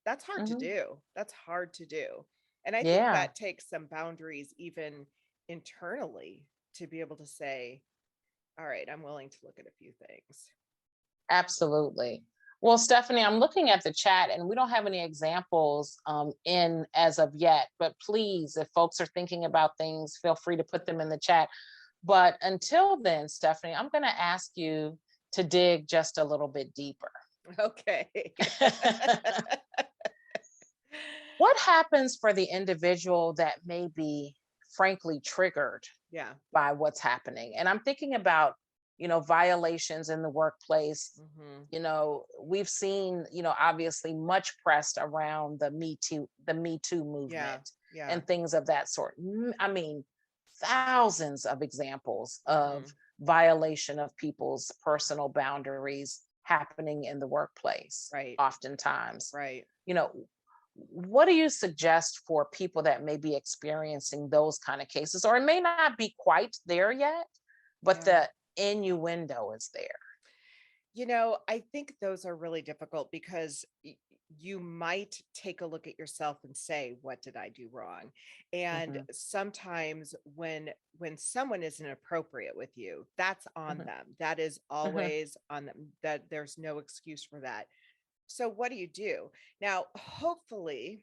That's hard to do. That's hard to do. And I think that takes some boundaries, even internally, to be able to say, all right, I'm willing to look at a few things. Absolutely. Well, Stephanie, I'm looking at the chat and we don't have any examples in as of yet, but please, if folks are thinking about things, feel free to put them in the chat. But until then, Stephanie, I'm going to ask you to dig just a little bit deeper. Okay. What happens for the individual that may be frankly triggered by what's happening? And I'm thinking about, violations in the workplace. We've seen, obviously much pressed around the Me Too movement and things of that sort. I mean, thousands of examples of violation of people's personal boundaries happening in the workplace, oftentimes. What do you suggest for people that may be experiencing those kind of cases, or it may not be quite there yet, but the innuendo is there? I think those are really difficult because you might take a look at yourself and say, what did I do wrong? And sometimes when someone is inappropriate with you, that's on them. That is always on them. That there's no excuse for that. So what do you do? Now, hopefully,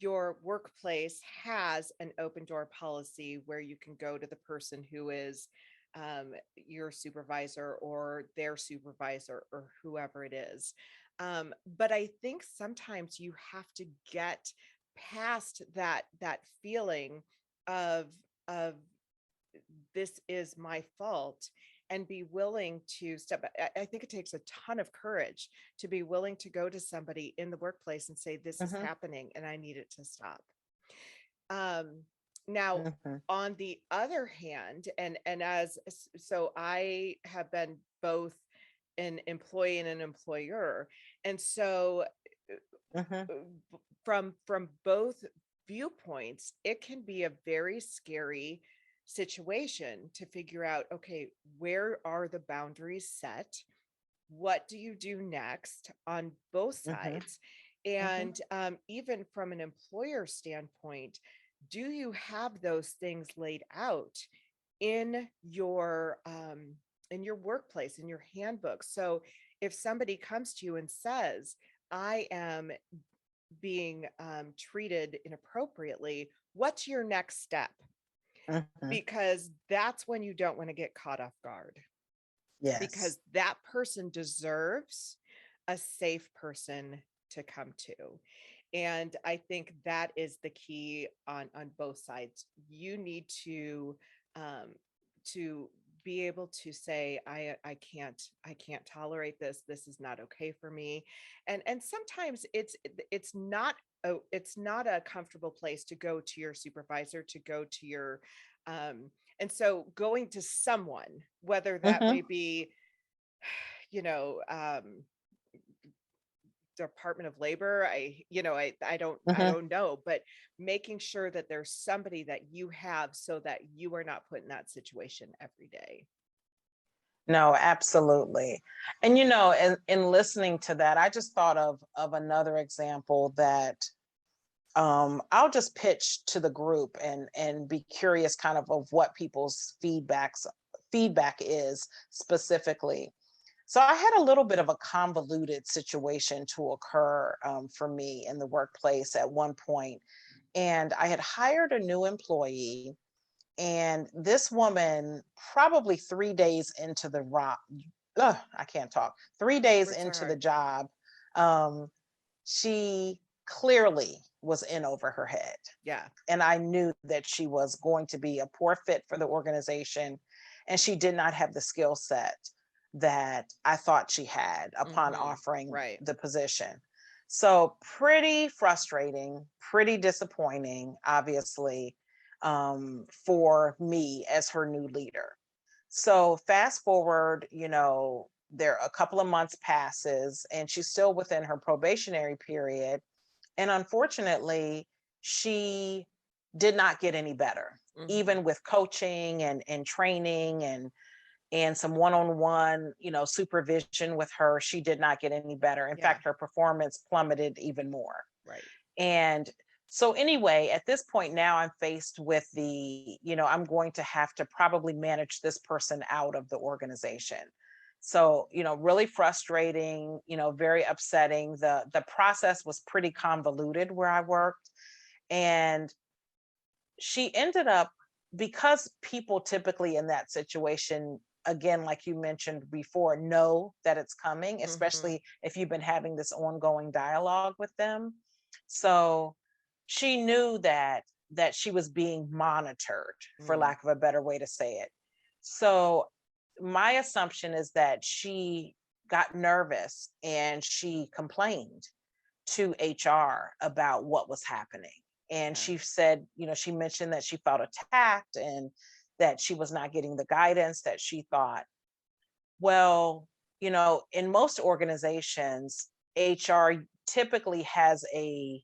your workplace has an open door policy where you can go to the person who is your supervisor or their supervisor or whoever it is. But I think sometimes you have to get past that feeling of this is my fault, and be willing to step back. I think it takes a ton of courage to be willing to go to somebody in the workplace and say, this is happening and I need it to stop. Now, on the other hand, and so I have been both an employee and an employer. And so from both viewpoints, it can be a very scary situation to figure out, okay, where are the boundaries set? What do you do next on both sides? And even from an employer standpoint, do you have those things laid out in your workplace, in your handbook? So if somebody comes to you and says, I am being treated inappropriately, what's your next step? Because that's when you don't want to get caught off guard. Yes. Because that person deserves a safe person to come to. And I think that is the key on both sides. You need to be able to say, I can't tolerate this. This is not okay for me. And sometimes it's not a comfortable place to go to your supervisor, to go to your and so going to someone, whether that may be, Department of Labor, I don't know, but making sure that there's somebody that you have so that you are not put in that situation every day. No, absolutely. And, in listening to that, I just thought of another example that I'll just pitch to the group and be curious kind of what people's feedback is specifically. So I had a little bit of a convoluted situation to occur for me in the workplace at one point. And I had hired a new employee, and this woman, probably 3 days into the I can't talk. 3 days into the job, she clearly was in over her head. Yeah. And I knew that she was going to be a poor fit for the organization, and she did not have the skill set that I thought she had upon offering the position. So pretty frustrating, pretty disappointing, obviously, for me as her new leader. So fast forward, there a couple of months passes and she's still within her probationary period. And unfortunately, she did not get any better, even with coaching and training and some one-on-one, supervision with her. She did not get any better. In fact, her performance plummeted even more. Right. And so anyway, at this point now, I'm faced with I'm going to have to probably manage this person out of the organization. So, really frustrating, very upsetting. The process was pretty convoluted where I worked. And she ended up, because people typically in that situation, again, like you mentioned before, know that it's coming, especially if you've been having this ongoing dialogue with them. So she knew that she was being monitored, for lack of a better way to say it. So my assumption is that she got nervous and she complained to HR about what was happening. And she said, she mentioned that she felt attacked and that she was not getting the guidance that she thought. Well, in most organizations, HR typically has a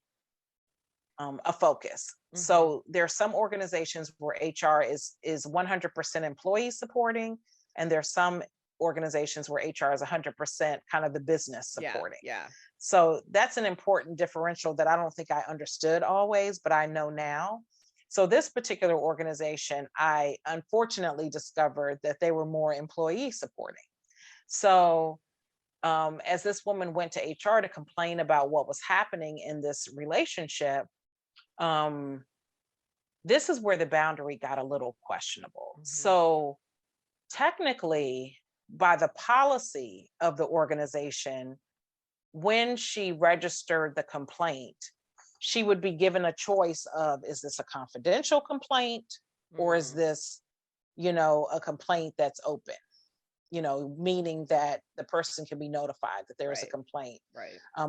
focus. So there are some organizations where HR is 100% employee supporting, and there's some organizations where HR is 100% kind of the business supporting. Yeah. So that's an important differential that I don't think I understood always, but I know now. So this particular organization, I unfortunately discovered that they were more employee supporting. So as this woman went to HR to complain about what was happening in this relationship, this is where the boundary got a little questionable. So technically, by the policy of the organization, when she registered the complaint, she would be given a choice of, is this a confidential complaint or is this, a complaint that's open? Meaning that the person can be notified that there is a complaint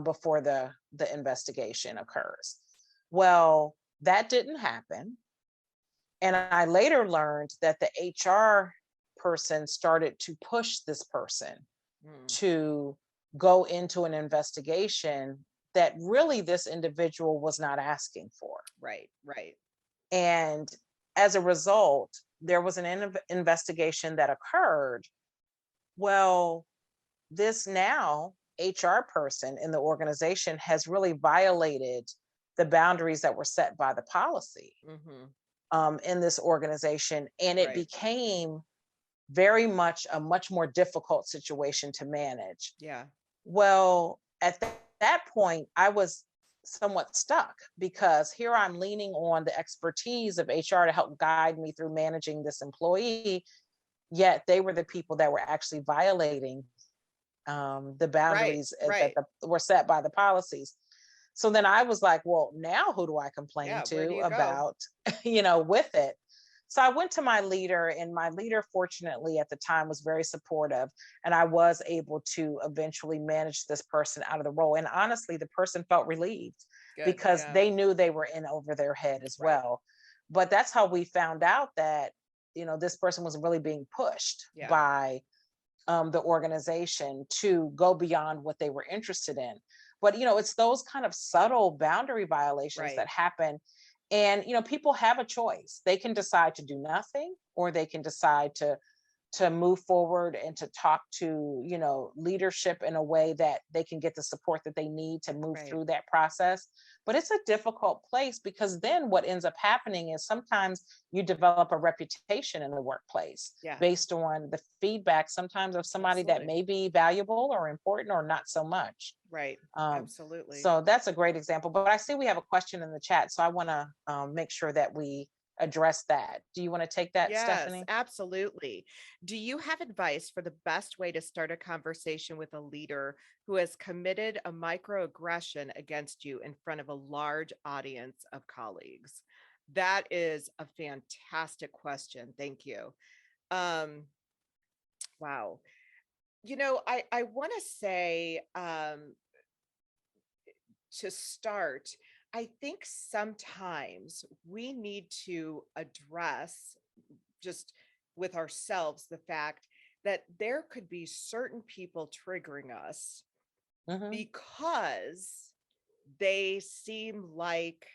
before the investigation occurs. Well, that didn't happen. And I later learned that the HR person started to push this person to go into an investigation that really this individual was not asking for. Right. And as a result, there was an investigation that occurred. Well, this now HR person in the organization has really violated the boundaries that were set by the policy in this organization. And it became very much a much more difficult situation to manage. Yeah. Well, at that point, I was somewhat stuck because here I'm leaning on the expertise of HR to help guide me through managing this employee, yet they were the people that were actually violating the boundaries that were set by the policies. So then I was like, well, now who do I complain to about, with it? So I went to my leader, and my leader, fortunately, at the time was very supportive, and I was able to eventually manage this person out of the role. And honestly, the person felt relieved because they knew they were in over their head as well. But that's how we found out that, this person was really being pushed by the organization to go beyond what they were interested in. But, it's those kind of subtle boundary violations that happen. And, people have a choice. They can decide to do nothing, or they can decide to move forward and to talk to, leadership in a way that they can get the support that they need to move through that process. But it's a difficult place because then what ends up happening is sometimes you develop a reputation in the workplace based on the feedback sometimes of somebody that may be valuable or important or not so much. Right. Absolutely. So that's a great example. But I see we have a question in the chat, so I want to make sure that we address that. Do you want to take that, Stephanie? Yes, absolutely. Do you have advice for the best way to start a conversation with a leader who has committed a microaggression against you in front of a large audience of colleagues? That is a fantastic question. Thank you. Wow. I want to say, to start, I think sometimes we need to address just with ourselves the fact that there could be certain people triggering us because they seem like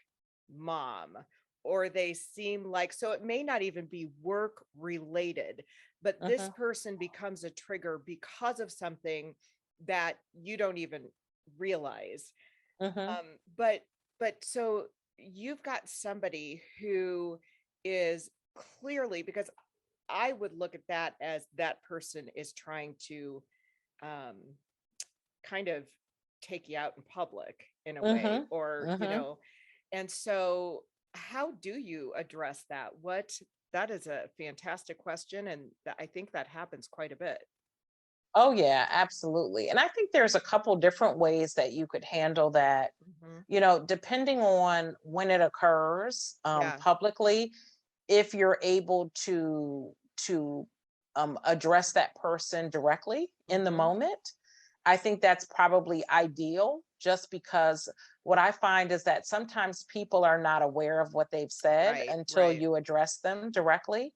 mom, or they seem like, so it may not even be work related, but this person becomes a trigger because of something that you don't even realize. But so you've got somebody who is clearly, because I would look at that as that person is trying to kind of take you out in public in a way, or, and so how do you address that? That is a fantastic question. And I think that happens quite a bit. Oh, yeah, absolutely. And I think there's a couple different ways that you could handle that, depending on when it occurs publicly. If you're able to address that person directly in the moment, I think that's probably ideal, just because what I find is that sometimes people are not aware of what they've said until you address them directly.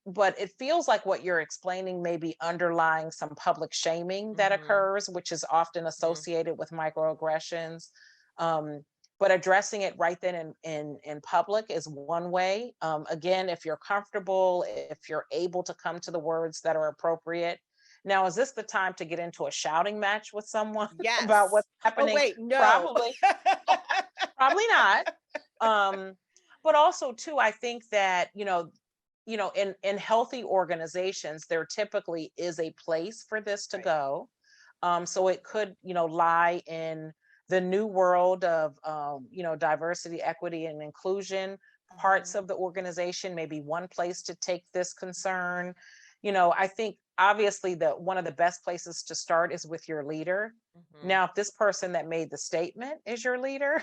But it feels like what you're explaining may be underlying some public shaming that occurs, which is often associated with microaggressions. But addressing it right then in public is one way. Again, if you're comfortable, if you're able to come to the words that are appropriate. Now, is this the time to get into a shouting match with someone about what's happening? Oh, wait, no. Probably not. But also, too, I think that, in healthy organizations, there typically is a place for this to Right. go. So it could, lie in the new world of, diversity, equity, and inclusion parts of the organization, maybe one place to take this concern. I think obviously one of the best places to start is with your leader. Now, if this person that made the statement is your leader,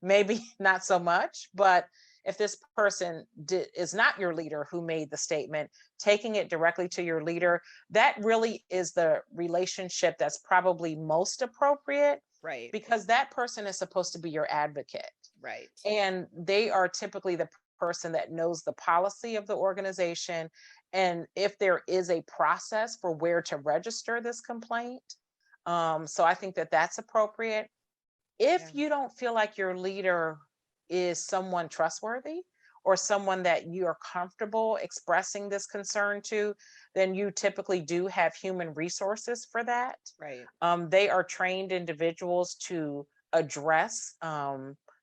maybe not so much, but if this person is not your leader who made the statement, taking it directly to your leader, that really is the relationship that's probably most appropriate. Right. Because that person is supposed to be your advocate. Right. And they are typically the person that knows the policy of the organization. And if there is a process for where to register this complaint. So I think that that's appropriate. If you don't feel like your leader is someone trustworthy or someone that you are comfortable expressing this concern to, then you typically do have human resources for that. Right. They are trained individuals to address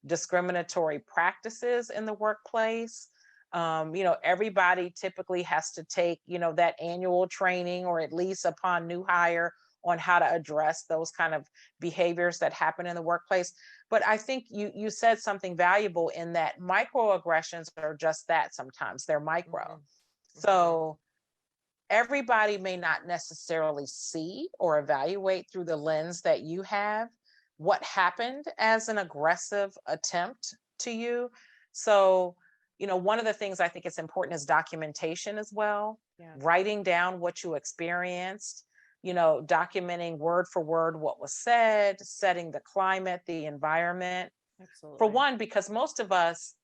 discriminatory practices in the workplace. Everybody typically has to take, that annual training, or at least upon new hire, on how to address those kind of behaviors that happen in the workplace. But I think you said something valuable in that microaggressions are just that. Sometimes they're micro. So everybody may not necessarily see or evaluate through the lens that you have what happened as an aggressive attempt to you. So, one of the things I think it's important is documentation as well. Writing down what you experienced, documenting word for word what was said, setting the climate, the environment. Absolutely. For one, because most of us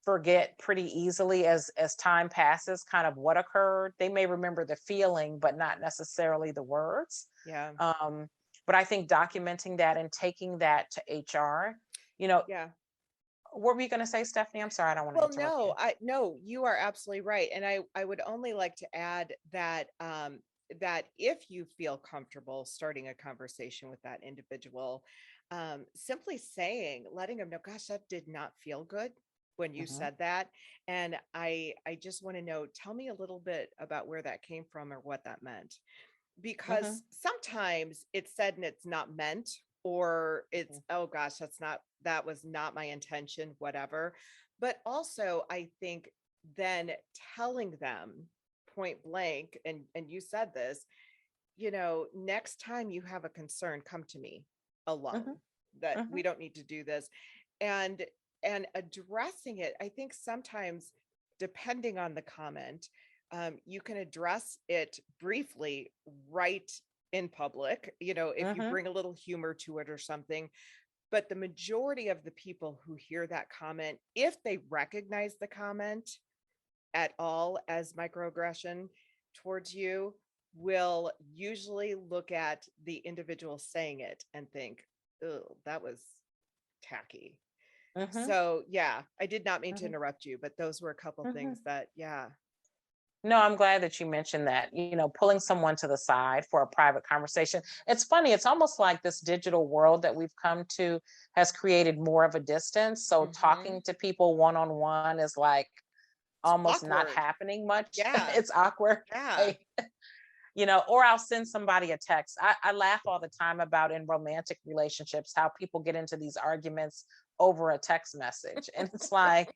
forget pretty easily as time passes kind of what occurred. They may remember the feeling, but not necessarily the words. But I think documenting that and taking that to HR, what were you going to say, Stephanie? I'm sorry, I don't want to interrupt you. No, you are absolutely right. And I would only like to add that that if you feel comfortable starting a conversation with that individual, simply letting them know, gosh, that did not feel good when you said that. And I just want to know, tell me a little bit about where that came from or what that meant. Because sometimes it's said and it's not meant, or it's, oh gosh, that was not my intention, whatever. But also I think then telling them point blank, and you said this, next time you have a concern, come to me alone, that we don't need to do this. And addressing it, I think sometimes, depending on the comment, you can address it briefly right in public, if you bring a little humor to it or something. But the majority of the people who hear that comment, if they recognize the comment at all as microaggression towards you, will usually look at the individual saying it and think, oh, that was tacky. So I did not mean to interrupt you, but those were a couple things that, No, I'm glad that you mentioned that, pulling someone to the side for a private conversation. It's funny. It's almost like this digital world that we've come to has created more of a distance. So talking to people one-on-one is like almost not happening much. It's awkward. Or I'll send somebody a text. I laugh all the time about, in romantic relationships, how people get into these arguments over a text message. And it's like,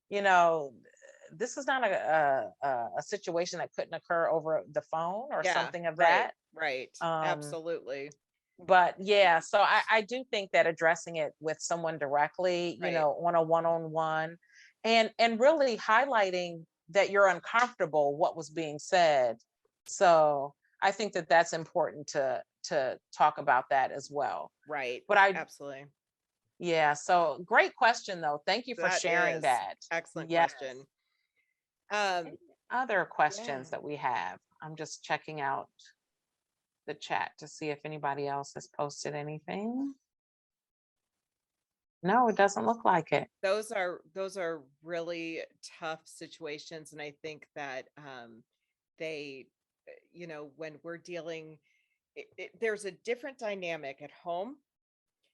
this is not a situation that couldn't occur over the phone or something of that. Right. Absolutely. But so I do think that addressing it with someone directly, on a one-on-one, and really highlighting that you're uncomfortable what was being said. So I think that that's important to talk about that as well. Right. But absolutely. Yeah. So great question though. Thank you for sharing that. Excellent question. Any other questions that we have? I'm just checking out the chat to see if anybody else has posted anything. No, it doesn't look like it. Those are really tough situations. And I think that they, when we're dealing, there's a different dynamic at home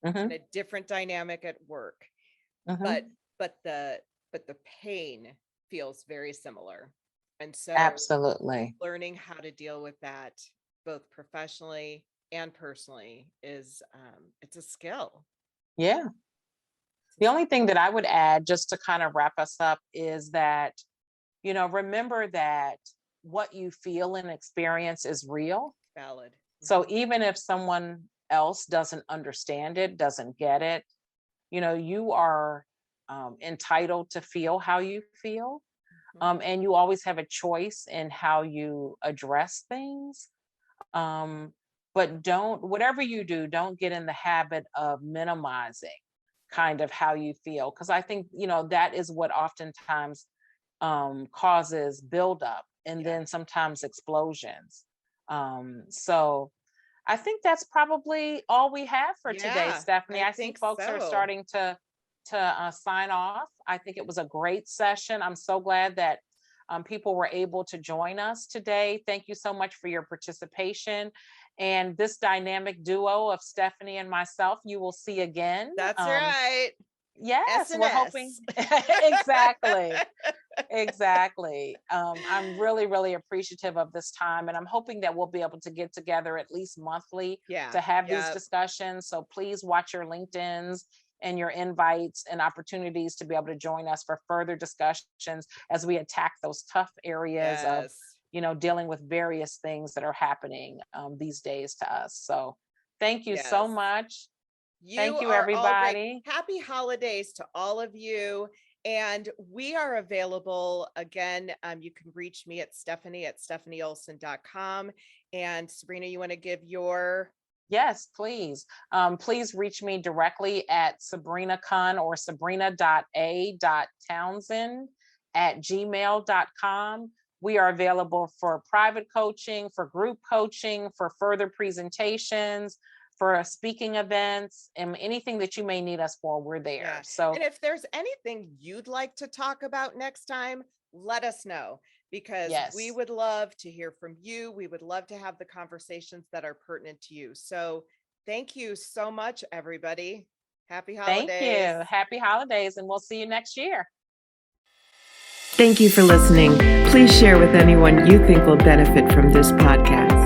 and a different dynamic at work. But the pain feels very similar. And so absolutely learning how to deal with that both professionally and personally is it's a skill. Yeah. The only thing that I would add, just to kind of wrap us up, is that, remember that what you feel and experience is real. Valid. So even if someone else doesn't understand it, doesn't get it, you are entitled to feel how you feel. And you always have a choice in how you address things. But whatever you do, don't get in the habit of minimizing kind of how you feel. Because I think, that is what oftentimes causes buildup and then sometimes explosions. So I think that's probably all we have for today, Stephanie. I think folks are starting to sign off. I think it was a great session. I'm so glad that people were able to join us today. Thank you so much for your participation. And this dynamic duo of Stephanie and myself, you will see again. That's right. Yes, S&S. we're hoping. Exactly. I'm really, really appreciative of this time. And I'm hoping that we'll be able to get together at least monthly to have these discussions. So please watch your LinkedIns and your invites and opportunities to be able to join us for further discussions as we attack those tough areas of, dealing with various things that are happening these days to us. So thank you so much. Thank you, everybody. Happy holidays to all of you. And we are available again. You can reach me at stephanie@stephanieolson.com. And Sabrina, you want to give your... Yes, please. Please reach me directly at Sabrina Kuhn or sabrina.a.townsend@gmail.com. We are available for private coaching, for group coaching, for further presentations, for speaking events, and anything that you may need us for, we're there. So, and if there's anything you'd like to talk about next time, let us know, because we would love to hear from you. We would love to have the conversations that are pertinent to you. So thank you so much, everybody. Happy holidays. Thank you. Happy holidays, and we'll see you next year. Thank you for listening. Please share with anyone you think will benefit from this podcast.